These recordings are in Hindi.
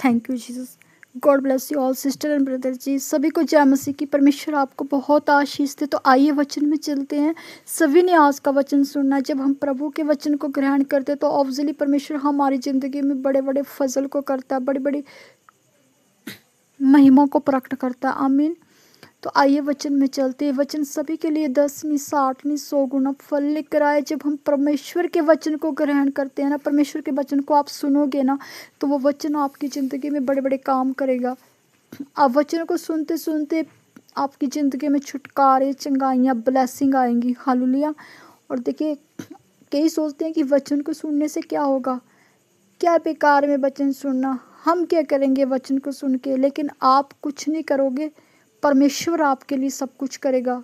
Thank you Jesus. God bless you all sister and brother ji. सभी को जय मसीह की। परमेश्वर आपको बहुत आशीष दे। तो आइए वचन में चलते हैं। सभी ने आज का वचन सुनना। जब हम प्रभु के वचन को ग्रहण करते हैं तो ऑब्वियसली परमेश्वर हमारी ज़िंदगी में बड़े बड़े फजल को करता है, बड़ी बड़ी महिमा को प्रकट करता है। आमीन। तो आइए वचन में चलते हैं। वचन सभी के लिए 10 नहीं 60 नहीं 100 गुना फल लेकर आए। जब हम परमेश्वर के वचन को ग्रहण करते हैं ना, परमेश्वर के वचन को आप सुनोगे ना, तो वो वचन आपकी ज़िंदगी में बड़े बड़े काम करेगा। आप वचन को सुनते सुनते आपकी ज़िंदगी में छुटकारे, चंगाइयाँ, ब्लेसिंग आएंगी। हालेलुया। और देखिए, कई सोचते हैं कि वचन को सुनने से क्या होगा, क्या बेकार में वचन सुनना, हम क्या करेंगे वचन को सुन के। लेकिन आप कुछ नहीं करोगे, परमेश्वर आपके लिए सब कुछ करेगा।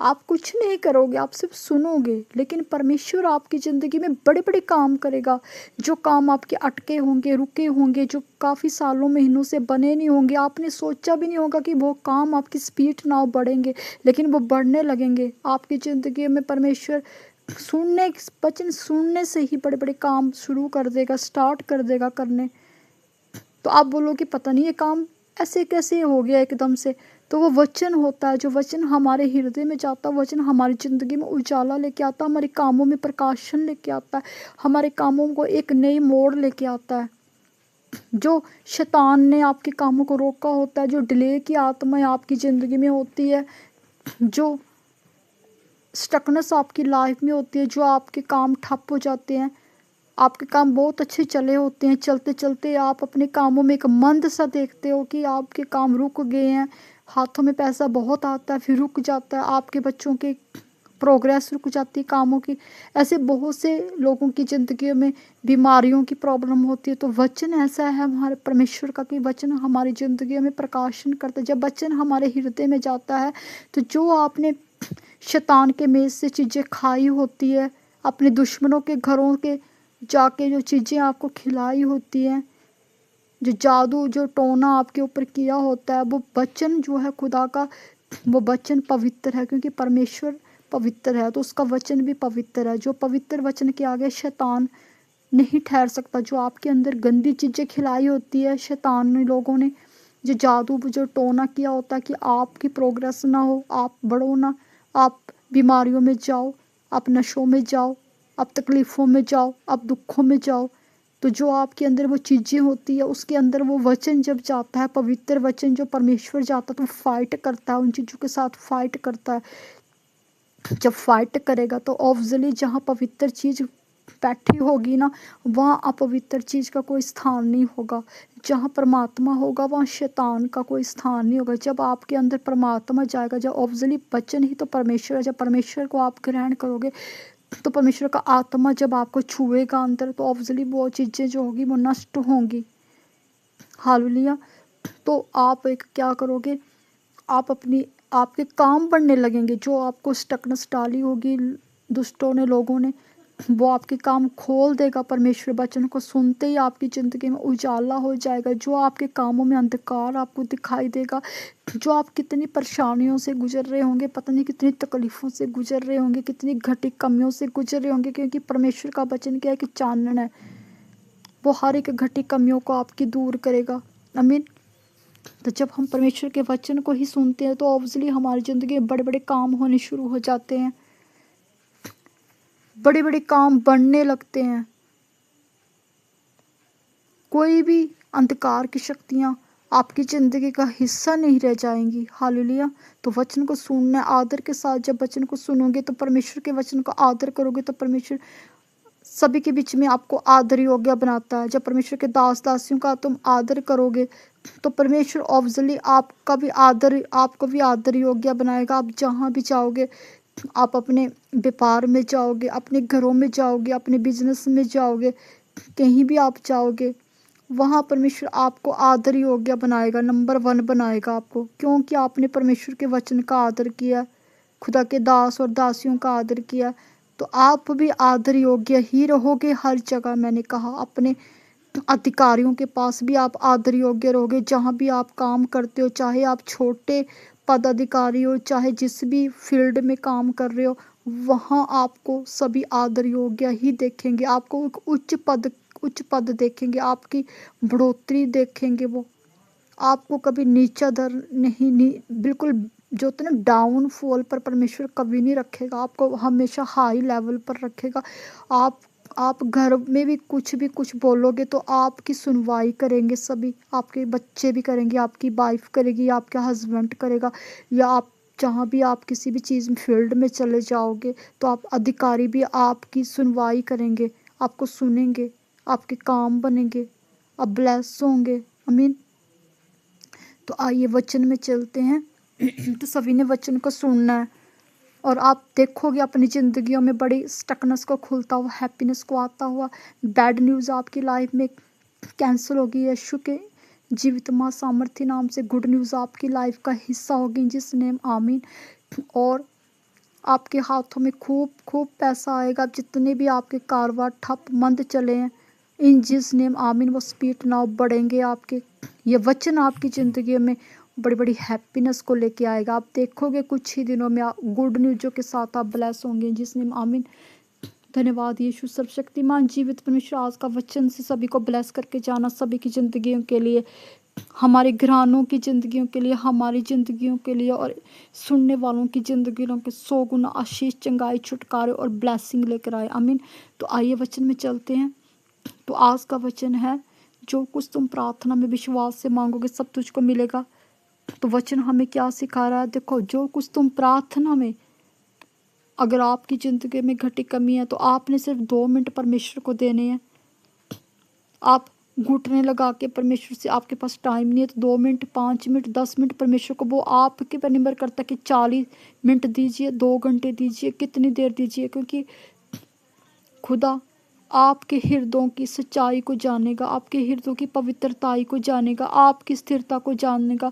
आप कुछ नहीं करोगे, आप सिर्फ सुनोगे, लेकिन परमेश्वर आपकी ज़िंदगी में बड़े बड़े काम करेगा। जो काम आपके अटके होंगे, रुके होंगे, जो काफ़ी सालों महीनों से बने नहीं होंगे, आपने सोचा भी नहीं होगा कि वो काम आपकी स्पीड ना बढ़ेंगे, लेकिन वो बढ़ने लगेंगे आपकी ज़िंदगी में। परमेश्वर वचन सुनने से ही बड़े बड़े काम शुरू कर देगा, स्टार्ट कर देगा करने। तो आप बोलोगे पता नहीं ये काम ऐसे कैसे हो गया एकदम से। तो वो वचन होता है, जो वचन हमारे हृदय में जाता है, वचन हमारी ज़िंदगी में उजाला लेके आता है, हमारे कामों में प्रकाशन लेके आता है, हमारे कामों को एक नई मोड़ लेके आता है। जो शैतान ने आपके कामों को रोका होता है, जो डिले की आत्मा आपकी ज़िंदगी में होती है, जो स्टकनेस आपकी लाइफ में होती है, जो आपके काम ठप हो जाते हैं, आपके काम बहुत अच्छे चले होते हैं, चलते चलते आप अपने कामों में एक मंद सा देखते हो कि आपके काम रुक गए हैं, हाथों में पैसा बहुत आता है फिर रुक जाता है, आपके बच्चों के प्रोग्रेस रुक जाती है कामों की। ऐसे बहुत से लोगों की ज़िंदगी में बीमारियों की प्रॉब्लम होती है। तो वचन ऐसा है हमारे परमेश्वर का कि वचन हमारी ज़िंदगी में प्रकाशन करता है। जब वचन हमारे हृदय में जाता है तो जो आपने शैतान के मेज से चीज़ें खाई होती है, अपने दुश्मनों के घरों के जाके जो चीज़ें आपको खिलाई होती हैं, जो जादू, जो टोना आपके ऊपर किया होता है, वो वचन जो है खुदा का, वो वचन पवित्र है, क्योंकि परमेश्वर पवित्र है तो उसका वचन भी पवित्र है। जो पवित्र वचन के आगे शैतान नहीं ठहर सकता। जो आपके अंदर गंदी चीज़ें खिलाई होती है शैतान ने, लोगों ने जो जादू, जो टोना किया होता है कि आपकी प्रोग्रेस ना हो, आप बढ़ो ना, आप बीमारियों में जाओ, आप नशों में जाओ, आप तकलीफ़ों में जाओ, आप दुखों में जाओ। तो जो आपके अंदर वो चीज़ें होती है, उसके अंदर वो वचन जब जाता है, पवित्र वचन जो परमेश्वर जाता है, तो फाइट करता है, उन चीज़ों के साथ फाइट करता है। जब फाइट करेगा तो ऑब्वियसली जहाँ पवित्र चीज़ बैठी होगी ना, वहाँ अपवित्र चीज़ का कोई स्थान नहीं होगा। जहाँ परमात्मा होगा वहाँ शैतान का कोई स्थान नहीं होगा। जब आपके अंदर परमात्मा जाएगा, जब ऑब्वियसली वचन ही तो परमेश्वर है, जब परमेश्वर को आप ग्रहण करोगे तो परमेश्वर का आत्मा जब आपको छुएगा अंदर, तो ऑब्वियसली वो चीज़ें जो होगी वो नष्ट होंगी। हालेलुया। तो आप एक क्या करोगे, आप आपके काम बढ़ने लगेंगे। जो आपको स्टकनेस डाली होगी दुष्टों ने, लोगों ने, वो आपके काम खोल देगा। परमेश्वर वचन को सुनते ही आपकी ज़िंदगी में उजाला हो जाएगा। जो आपके कामों में अंधकार आपको दिखाई देगा, जो आप कितनी परेशानियों से गुजर रहे होंगे, पता नहीं कितनी तकलीफ़ों से गुजर रहे होंगे, कितनी घटी कमियों से गुजर रहे होंगे, क्योंकि परमेश्वर का वचन क्या है कि चानन है, वो हर एक घटी कमियों को आपकी दूर करेगा। आमीन। तो जब हम परमेश्वर के वचन को ही सुनते हैं तो ऑब्वियसली हमारी ज़िंदगी में बड़े बड़े काम होने शुरू हो जाते हैं, बड़े बड़े काम बढ़ने लगते हैं। कोई भी अंधकार की शक्तियाँ आपकी ज़िंदगी का हिस्सा नहीं रह जाएंगी। हालेलुया। तो वचन को सुनना आदर के साथ, जब वचन को सुनोगे तो परमेश्वर के वचन का आदर करोगे तो परमेश्वर सभी के बीच में आपको आदर योग्य बनाता है। जब परमेश्वर के दास दासियों का तुम आदर करोगे तो परमेश्वर ऑब्वियसली आपको भी आदर योग्य बनाएगा। आप जहाँ भी जाओगे, आप अपने व्यापार में जाओगे, अपने घरों में जाओगे, अपने बिजनेस में जाओगे, कहीं भी आप जाओगे, वहाँ परमेश्वर आपको आदर योग्य बनाएगा, नंबर 1 बनाएगा आपको, क्योंकि आपने परमेश्वर के वचन का आदर किया, खुदा के दास और दासियों का आदर किया। तो आप भी आदर योग्य ही रहोगे हर जगह। मैंने कहा अपने अधिकारियों के पास भी आप आदर योग्य रहोगे। जहाँ भी आप काम करते हो, चाहे आप छोटे पदाधिकारी हो, चाहे जिस भी फील्ड में काम कर रहे हो, वहाँ आपको सभी आदर योग्य ही देखेंगे। आपको एक उच्च पद देखेंगे, आपकी बढ़ोतरी देखेंगे। वो आपको कभी नीचा दर नहीं, बिल्कुल जो होता है ना डाउनफॉल पर परमेश्वर कभी नहीं रखेगा, आपको हमेशा हाई लेवल पर रखेगा। आप घर में भी कुछ बोलोगे तो आपकी सुनवाई करेंगे सभी, आपके बच्चे भी करेंगे, आपकी वाइफ करेगी, आपका हस्बैंड करेगा, या आप जहाँ भी आप किसी भी चीज़ फील्ड में चले जाओगे तो आप अधिकारी भी आपकी सुनवाई करेंगे, आपको सुनेंगे, आपके काम बनेंगे, आप ब्लेस होंगे। आमीन। तो आइए वचन में चलते हैं। तो सभी ने वचन को सुनना है और आप देखोगे अपनी ज़िंदगियों में बड़ी स्टकनेस को खुलता हुआ, हैप्पीनेस को आता हुआ। बैड न्यूज़ आपकी लाइफ में कैंसिल होगी यीशु के जीवित मां सामर्थ्य नाम से। गुड न्यूज़ आपकी लाइफ का हिस्सा होगी जिस नेम आमीन। और आपके हाथों में खूब खूब पैसा आएगा, जितने भी आपके कारोबार ठप मंद चले हैं इन जिस नेम आमीन वो स्पीड नाउ बढ़ेंगे आपके। ये वचन आपकी ज़िंदगी में बड़ी बड़ी हैप्पीनेस को लेके आएगा। आप देखोगे कुछ ही दिनों में गुड न्यूज़ों के साथ आप ब्लेस होंगे जिस नेम आमीन। धन्यवाद यीशु सर्वशक्तिमान जीवित परमेश्वर, आज का वचन से सभी को ब्लेस करके जाना, सभी की ज़िंदगियों के लिए, हमारे घरानों की ज़िंदगियों के लिए, हमारी ज़िंदगियों के लिए और सुनने वालों की ज़िंदगियों के 100 गुना आशीष, चंगाई, छुटकारे और ब्लेसिंग लेकर आए आमीन। तो आइए वचन में चलते हैं। तो आज का वचन है, जो कुछ तुम प्रार्थना में विश्वास से मांगोगे सब तुझको मिलेगा। तो वचन हमें क्या सिखा रहा है? देखो, जो कुछ तुम प्रार्थना में, अगर आपकी ज़िंदगी में घटी कमी है तो आपने सिर्फ 2 मिनट परमेश्वर को देने हैं। आप घुटने लगा के परमेश्वर से, आपके पास टाइम नहीं है तो 2 मिनट, 5 मिनट, 10 मिनट परमेश्वर को, वो आपके पर निर्भर करता है कि 40 मिनट दीजिए, 2 घंटे दीजिए, कितनी देर दीजिए, क्योंकि खुदा आपके हृदयों की सच्चाई को जानेगा, आपके हृदयों की पवित्रताई को जानेगा, आपकी स्थिरता को जानेगा।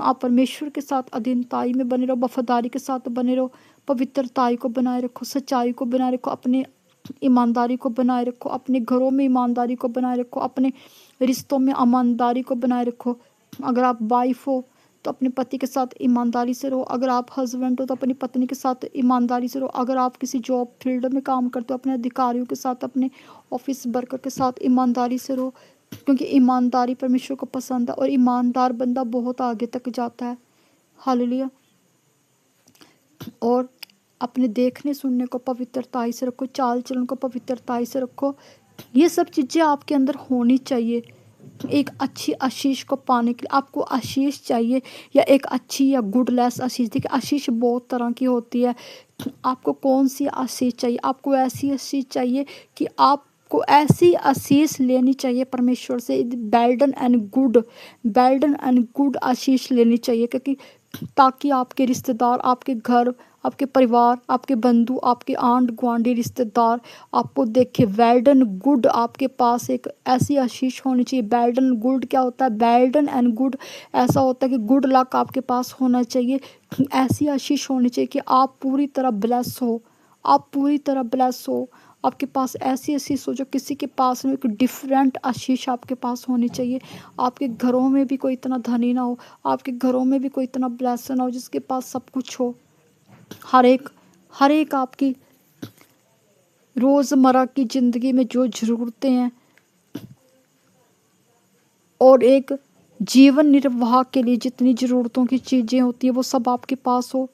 आप परमेश्वर के साथ अधीनताई में बने रहो, वफादारी के साथ बने रहो, पवित्रताई को बनाए रखो, सच्चाई को बनाए रखो, अपने ईमानदारी को बनाए रखो, अपने घरों में ईमानदारी को बनाए रखो, अपने रिश्तों में ईमानदारी को बनाए रखो। अगर आप वाइफ हो तो अपने पति के साथ ईमानदारी से रहो, अगर आप हस्बैंड हो तो अपनी पत्नी के साथ ईमानदारी से रहो, अगर आप किसी जॉब फील्ड में काम करते हो अपने अधिकारियों के साथ, अपने ऑफिस वर्कर के साथ ईमानदारी से रहो, क्योंकि ईमानदारी परमेश्वर को पसंद है और ईमानदार बंदा बहुत आगे तक जाता है। हालेलुया। और अपने देखने सुनने को पवित्रताई से रखो, चाल चलन को पवित्रताई से रखो। ये सब चीज़ें आपके अंदर होनी चाहिए। एक अच्छी आशीष को पाने के लिए आपको आशीष चाहिए, या एक अच्छी या गुडलेस आशीष। देखिए, आशीष बहुत तरह की होती है। आपको कौन सी आशीष चाहिए? आपको ऐसी आशीष चाहिए कि आपको ऐसी आशीष लेनी चाहिए परमेश्वर से, बेल्डन एंड गुड आशीष लेनी चाहिए, क्योंकि ताकि आपके रिश्तेदार, आपके घर, आपके परिवार, आपके बंधु, आपके आंढ गुआंढी रिश्तेदार आपको देखे वेल्डन गुड। आपके पास एक ऐसी आशीष होनी चाहिए। वेल्डन गुड क्या होता है? वेल्डन एंड गुड ऐसा होता है कि गुड लक आपके पास होना चाहिए। ऐसी आशीष होनी चाहिए कि आप पूरी तरह ब्लेस हो, आप पूरी तरह ब्लेस हो। आपके पास ऐसी आशीष हो जो किसी के पास नहीं, एक डिफरेंट आशीष आपके पास होनी चाहिए। आपके घरों में भी कोई इतना धनी ना हो, आपके घरों में भी कोई इतना ब्लेस ना हो जिसके पास सब कुछ हो। हर एक आपकी रोज़मर्रा की ज़िंदगी में जो ज़रूरतें हैं और एक जीवन निर्वाह के लिए जितनी ज़रूरतों की चीज़ें होती हैं वो सब आपके पास हो।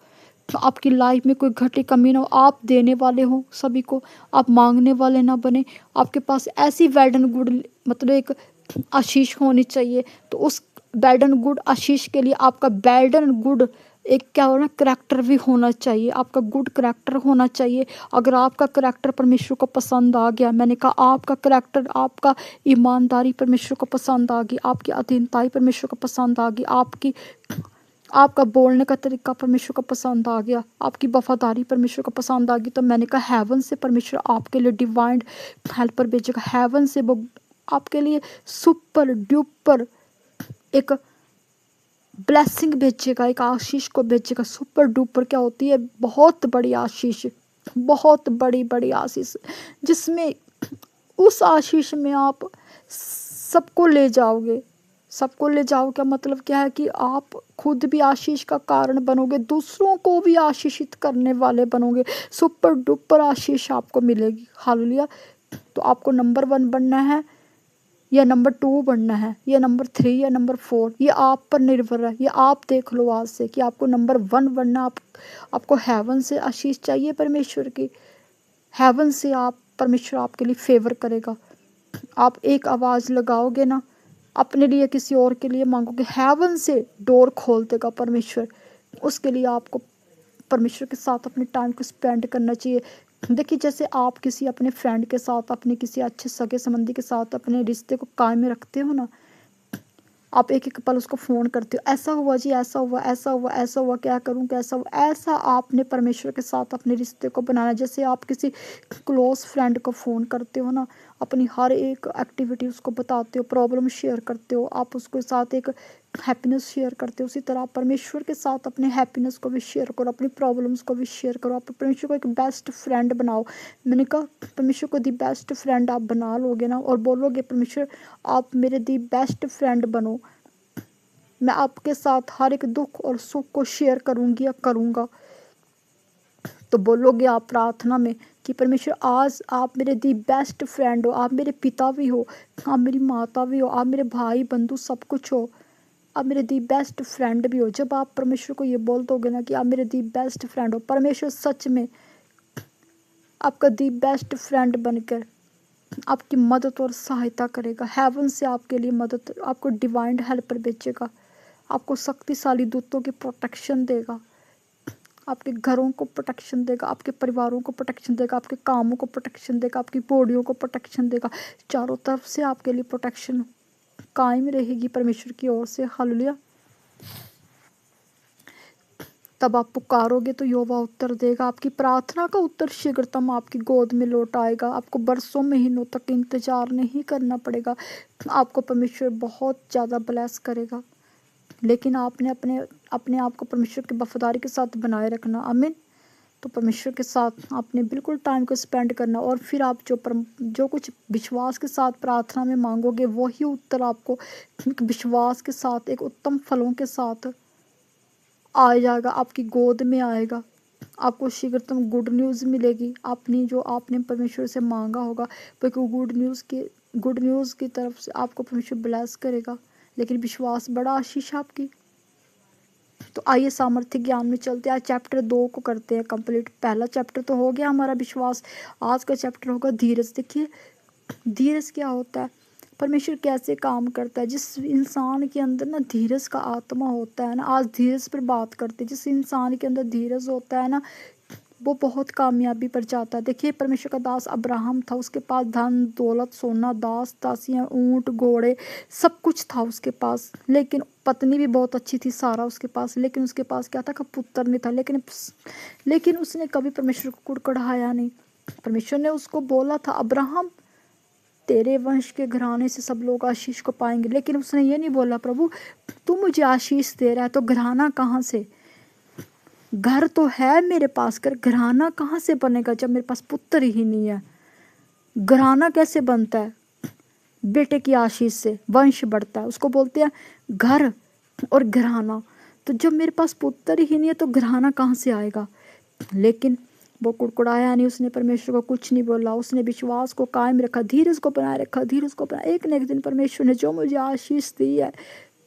तो आपकी लाइफ में कोई घटी कमी ना हो, आप देने वाले हो सभी को, आप मांगने वाले ना बने। आपके पास ऐसी बैड एंड गुड मतलब एक आशीष होनी चाहिए। तो उस बैड एंड गुड आशीष के लिए आपका बैड एंड गुड एक क्या हो ना करैक्टर भी होना चाहिए। आपका गुड करैक्टर होना चाहिए। अगर आपका करैक्टर परमेश्वर को पसंद आ गया, मैंने कहा आपका करैक्टर, आपका ईमानदारी परमेश्वर को पसंद आ गई, आपकी अधीनताई परमेश्वर को पसंद आ गई, आपका बोलने का तरीका परमेश्वर को पसंद आ गया, आपकी वफादारी परमेश्वर को पसंद आ गई, तो मैंने कहा हेवन से परमेश्वर आपके लिए डिवाइन हेल्पर भेजेगा। हेवन से वो आपके लिए सुपर ड्यूपर एक ब्लेसिंग भेजेगा, एक आशीष को भेजेगा। सुपर डुपर क्या होती है? बहुत बड़ी आशीष, बहुत बड़ी बड़ी आशीष, जिसमें उस आशीष में आप सबको ले जाओगे। सबको ले जाओ क्या मतलब क्या है? कि आप खुद भी आशीष का कारण बनोगे, दूसरों को भी आशीषित करने वाले बनोगे। सुपर डुपर आशीष आपको मिलेगी। हालेलुया। तो आपको नंबर 1 बनना है, या नंबर 2 बनना है, या नंबर 3 या नंबर 4, ये आप पर निर्भर है। ये आप देख लो आज से कि आपको नंबर 1 बनना। आपको हेवन से आशीष चाहिए परमेश्वर की। हेवन से आप परमेश्वर आपके लिए फेवर करेगा। आप एक आवाज़ लगाओगे ना, अपने लिए किसी और के लिए मांगोगे, हेवन से डोर खोल देगा परमेश्वर। उसके लिए आपको परमेश्वर के साथ अपने टाइम को स्पेंड करना चाहिए। देखिए, जैसे आप किसी अपने फ्रेंड के साथ, अपने किसी अच्छे सगे संबंधी के साथ अपने रिश्ते को कायम में रखते हो ना, आप एक एक पल उसको फ़ोन करते हो, ऐसा हुआ जी, ऐसा हुआ, ऐसा हुआ, ऐसा हुआ, क्या करूं, कैसा हुआ। ऐसा आपने परमेश्वर के साथ अपने रिश्ते को बनाना। जैसे आप किसी क्लोज फ्रेंड को फ़ोन करते हो ना, अपनी हर एक एक्टिविटी उसको बताते हो, प्रॉब्लम शेयर करते हो, आप उसके साथ एक हैप्पीनेस शेयर करते हो। उसी तरह आप परमेश्वर के साथ अपने हैप्पीनेस को भी शेयर करो, अपनी प्रॉब्लम्स को भी शेयर करो। आप परमेश्वर को एक बेस्ट फ्रेंड बनाओ। मैंने कहा परमेश्वर को दी बेस्ट फ्रेंड आप बना लोगे ना, और बोलोगे परमेश्वर आप मेरे दी बेस्ट फ्रेंड बनो, मैं आपके साथ हर एक दुख और सुख को शेयर करूंगी या करूंगा। तो बोलोगे आप प्रार्थना में कि परमेश्वर आज आप मेरे दी बेस्ट फ्रेंड हो, आप मेरे पिता भी हो, आप मेरी माता भी हो, आप मेरे भाई बंधु सब कुछ हो, आप मेरे दी बेस्ट फ्रेंड भी हो। जब आप परमेश्वर को ये बोल दोगे ना कि आप मेरे दी बेस्ट फ्रेंड हो, परमेश्वर सच में आपका दी बेस्ट फ्रेंड बनकर आपकी मदद और सहायता करेगा। हेवन से आपके लिए मदद, आपको डिवाइन हेल्पर भेजेगा, आपको शक्तिशाली दूतों की प्रोटेक्शन देगा, आपके घरों को प्रोटेक्शन देगा, आपके परिवारों को प्रोटेक्शन देगा, आपके कामों को प्रोटेक्शन देगा, आपकी बॉडियों को प्रोटेक्शन देगा। चारों तरफ से आपके लिए प्रोटेक्शन कायम रहेगी परमेश्वर की ओर से। हालेलुया। तब आप पुकारोगे तो यहोवा उत्तर देगा। आपकी प्रार्थना का उत्तर शीघ्रतम आपकी गोद में लौट आएगा। आपको बरसों महीनों तक इंतजार नहीं करना पड़ेगा। आपको परमेश्वर बहुत ज़्यादा ब्लेस करेगा, लेकिन आपने अपने अपने आप को परमेश्वर की वफादारी के साथ बनाए रखना। आमीन। तो परमेश्वर के साथ आपने बिल्कुल टाइम को स्पेंड करना, और फिर आप जो कुछ विश्वास के साथ प्रार्थना में मांगोगे वही उत्तर आपको एक विश्वास के साथ, एक उत्तम फलों के साथ आ जाएगा, आपकी गोद में आएगा। आपको शीघ्रतम गुड न्यूज़ मिलेगी। आपने परमेश्वर से मांगा होगा, क्योंकि गुड न्यूज़ की तरफ से आपको परमेश्वर ब्लेस करेगा। लेकिन विश्वास बड़ा आशीष आपकी। तो आइए सामर्थ्य ज्ञान में चलते हैं। आज चैप्टर 2 को करते हैं कंप्लीट। पहला चैप्टर तो हो गया हमारा विश्वास, आज का चैप्टर होगा धीरज। देखिए धीरज क्या होता है, परमेश्वर कैसे काम करता है। जिस इंसान के अंदर ना धीरज का आत्मा होता है ना, आज धीरज पर बात करते हैं। जिस इंसान के अंदर धीरज होता है ना, वो बहुत कामयाबी पर जाता है। देखिए परमेश्वर का दास अब्राहम था, उसके पास धन दौलत सोना दास दासियाँ ऊंट घोड़े सब कुछ था उसके पास, लेकिन पत्नी भी बहुत अच्छी थी सारा उसके पास, लेकिन उसके पास क्या था कि पुत्र नहीं था। लेकिन उसने कभी परमेश्वर को कुड़कुड़ाया नहीं। परमेश्वर ने उसको बोला था अब्राहम तेरे वंश के घराने से सब लोग आशीष को पाएंगे, लेकिन उसने ये नहीं बोला प्रभु तू मुझे आशीष दे रहा है तो घराना कहाँ से, घर तो है मेरे पास कर घराना कहाँ से बनेगा जब मेरे पास पुत्र ही नहीं है। घराना कैसे बनता है, बेटे की आशीष से वंश बढ़ता है, उसको बोलते हैं घर और घराना। तो जब मेरे पास पुत्र ही नहीं है तो घराना कहाँ से आएगा। लेकिन वो कुड़कुड़ाया नहीं, उसने परमेश्वर को कुछ नहीं बोला, उसने विश्वास को कायम रखा, धीरज को बनाए रखा, धीरज को बनाए। एक न एक दिन परमेश्वर ने जो मुझे आशीष दी है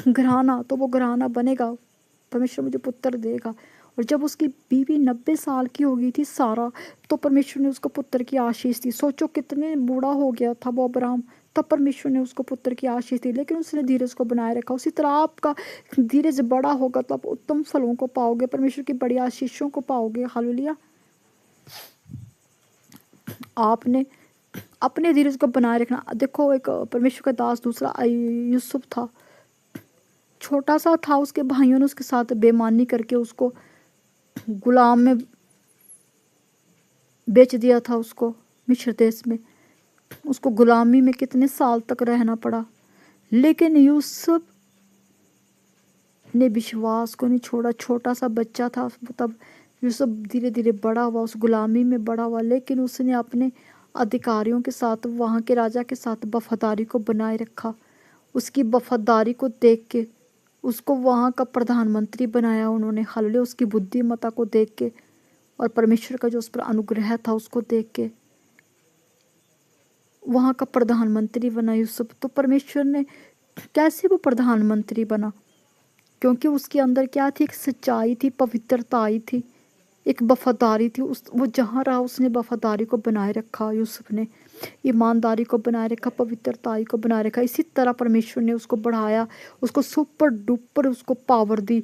घराना, तो वो घराना बनेगा, परमेश्वर मुझे पुत्र देगा। और जब उसकी बीवी 90 साल की हो गई थी सारा, तो परमेश्वर ने उसको पुत्र की आशीष दी। सोचो कितने बूढ़ा हो गया था वो अब्राहम, तब परमेश्वर ने उसको पुत्र की आशीष दी, लेकिन उसने धीरज को बनाए रखा। उसी तरह आपका धीरज बड़ा होगा तो आप उत्तम फलों को पाओगे, परमेश्वर की बड़ी आशीषों को पाओगे। हालेलुया। आपने अपने धीरज को बनाए रखना। देखो एक परमेश्वर का दास दूसरा यूसुफ था, छोटा सा था, उसके भाइयों ने उसके साथ बेईमानी करके उसको गुलाम में बेच दिया था, उसको मिस्र देश में, उसको गुलामी में कितने साल तक रहना पड़ा। लेकिन यूसुफ ने विश्वास को नहीं छोड़ा। छोटा सा बच्चा था तब, यूसुफ धीरे धीरे बड़ा हुआ, उस गुलामी में बड़ा हुआ, लेकिन उसने अपने अधिकारियों के साथ, वहाँ के राजा के साथ वफादारी को बनाए रखा। उसकी वफादारी को देख के उसको वहाँ का प्रधानमंत्री बनाया उन्होंने। हालेलुया। उसकी बुद्धिमत्ता को देख के और परमेश्वर का जो उस पर अनुग्रह था उसको देख के वहाँ का प्रधानमंत्री बना यूसुफ। तो परमेश्वर ने कैसे वो प्रधानमंत्री बना? क्योंकि उसके अंदर क्या थी? एक सच्चाई थी, पवित्रता आई थी, एक वफादारी थी। उस वो जहाँ रहा उसने वफादारी को बनाए रखा, यूसुफ ने ईमानदारी को बनाए रखा, पवित्रताई को बनाए रखा। इसी तरह परमेश्वर ने उसको बढ़ाया, उसको सुपर डुपर उसको पावर दी।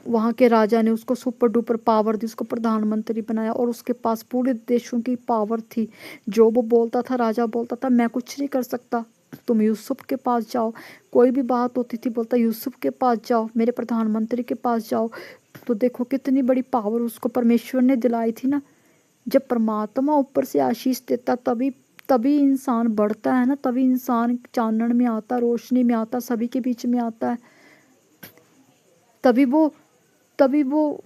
वहाँ के राजा ने उसको सुपर डुपर पावर दी, उसको प्रधानमंत्री बनाया और उसके पास पूरे देशों की पावर थी। जो वो बोलता था, राजा बोलता था मैं कुछ नहीं कर सकता, तुम यूसुफ के पास जाओ। कोई भी बात होती थी बोलता यूसुफ के पास जाओ, मेरे प्रधानमंत्री के पास जाओ। तो देखो कितनी बड़ी पावर उसको परमेश्वर ने दिलाई थी ना। जब परमात्मा ऊपर से आशीष देता तभी तभी इंसान बढ़ता है ना, तभी इंसान चानन में आता, रोशनी में आता, सभी के बीच में आता है। तभी वो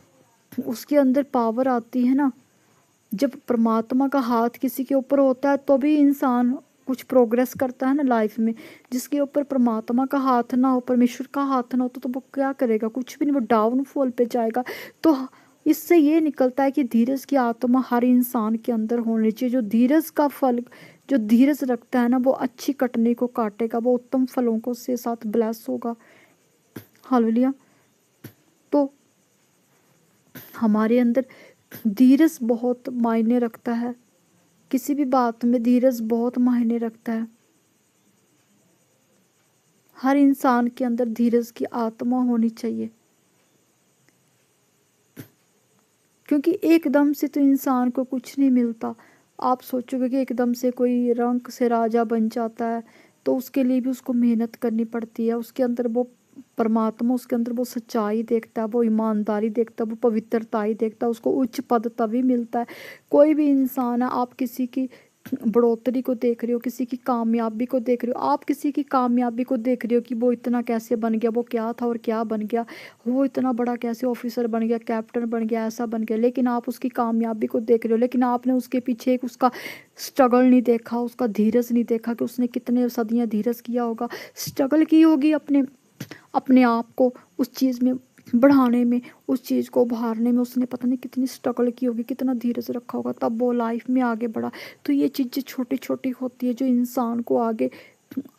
उसके अंदर पावर आती है ना। जब परमात्मा का हाथ किसी के ऊपर होता है तो भी इंसान कुछ प्रोग्रेस करता है ना लाइफ में। जिसके ऊपर परमात्मा का हाथ ना हो, परमेश्वर का हाथ ना हो तो वो क्या करेगा? कुछ भी नहीं, वो डाउनफॉल पे जाएगा। तो इससे ये निकलता है कि धीरज की आत्मा हर इंसान के अंदर होनी चाहिए। जो धीरज का फल, जो धीरज रखता है ना, वो अच्छी कटनी को काटेगा, वो उत्तम फलों को से साथ ब्लेस होगा। हालेलुया। तो हमारे अंदर धीरज बहुत मायने रखता है। किसी भी बात में धीरज बहुत मायने रखता है। हर इंसान के अंदर धीरज की आत्मा होनी चाहिए, क्योंकि एकदम से तो इंसान को कुछ नहीं मिलता। आप सोचोगे कि एकदम से कोई रंक से राजा बन जाता है, तो उसके लिए भी उसको मेहनत करनी पड़ती है। उसके अंदर वो परमात्मा, उसके अंदर वो सच्चाई देखता है, वो ईमानदारी देखता है, वो पवित्रताई देखता है, उसको उच्च पद तभी मिलता है। कोई भी इंसान है, आप किसी की बढ़ोतरी को देख रहे हो, किसी की कामयाबी को देख रहे हो, आप किसी की कामयाबी को देख रहे हो कि वो इतना कैसे बन गया, वो क्या था और क्या बन गया, वो इतना बड़ा कैसे ऑफिसर बन गया, कैप्टन बन गया, ऐसा बन गया। लेकिन आप उसकी कामयाबी को देख रहे हो, लेकिन आपने उसके पीछे एक उसका स्ट्रगल नहीं देखा, उसका धीरज नहीं देखा कि उसने कितने सदियां धीरज किया होगा, स्ट्रगल की होगी अपने अपने आप को उस चीज़ में बढ़ाने में, उस चीज़ को उभारने में। उसने पता नहीं कितनी स्ट्रगल की होगी, कितना धीरज रखा होगा, तब वो लाइफ में आगे बढ़ा। तो ये चीज़ें छोटी छोटी होती है जो इंसान को आगे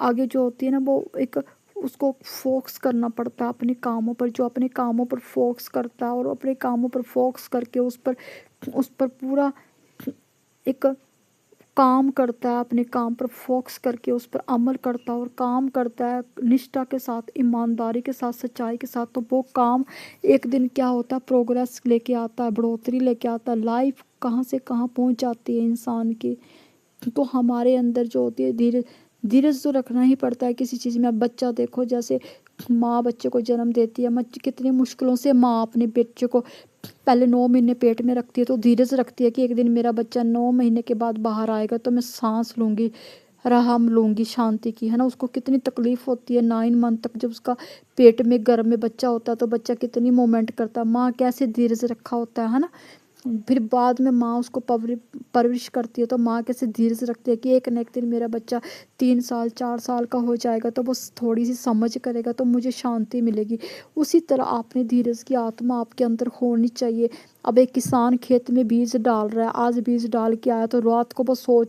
आगे जो होती है ना, वो एक उसको फोकस करना पड़ता है अपने कामों पर। जो अपने कामों पर फोकस करता है और अपने कामों पर फोकस करके उस पर पूरा एक काम करता है, अपने काम पर फोकस करके उस पर अमल करता है और काम करता है निष्ठा के साथ, ईमानदारी के साथ, सच्चाई के साथ, तो वो काम एक दिन क्या होता है? प्रोग्रेस लेके आता है, बढ़ोतरी लेके आता है। लाइफ कहाँ से कहाँ पहुंच जाती है इंसान की। तो हमारे अंदर जो होती है धीरज, धीरज तो रखना ही पड़ता है किसी चीज़ में। अब बच्चा देखो, जैसे माँ बच्चे को जन्म देती है, कितनी मुश्किलों से माँ अपने बच्चे को पहले 9 महीने पेट में रखती है, तो धीरज रखती है कि एक दिन मेरा बच्चा 9 महीने के बाद बाहर आएगा तो मैं सांस लूँगी, आराम लूँगी शांति की, है ना। उसको कितनी तकलीफ होती है 9 मंथ तक, जब उसका पेट में गर्भ में बच्चा होता है तो बच्चा कितनी मोमेंट करता है, माँ कैसे धीरज रखा होता है ना। फिर बाद में माँ उसको परवरिश करती है, तो माँ कैसे धीरज रखती है कि एक न एक दिन मेरा बच्चा 3 साल 4 साल का हो जाएगा तो वो थोड़ी सी समझ करेगा तो मुझे शांति मिलेगी। उसी तरह आपने धीरज की आत्मा आपके अंदर होनी चाहिए। अब एक किसान खेत में बीज डाल रहा है, आज बीज डाल के आया तो रात को वो सोच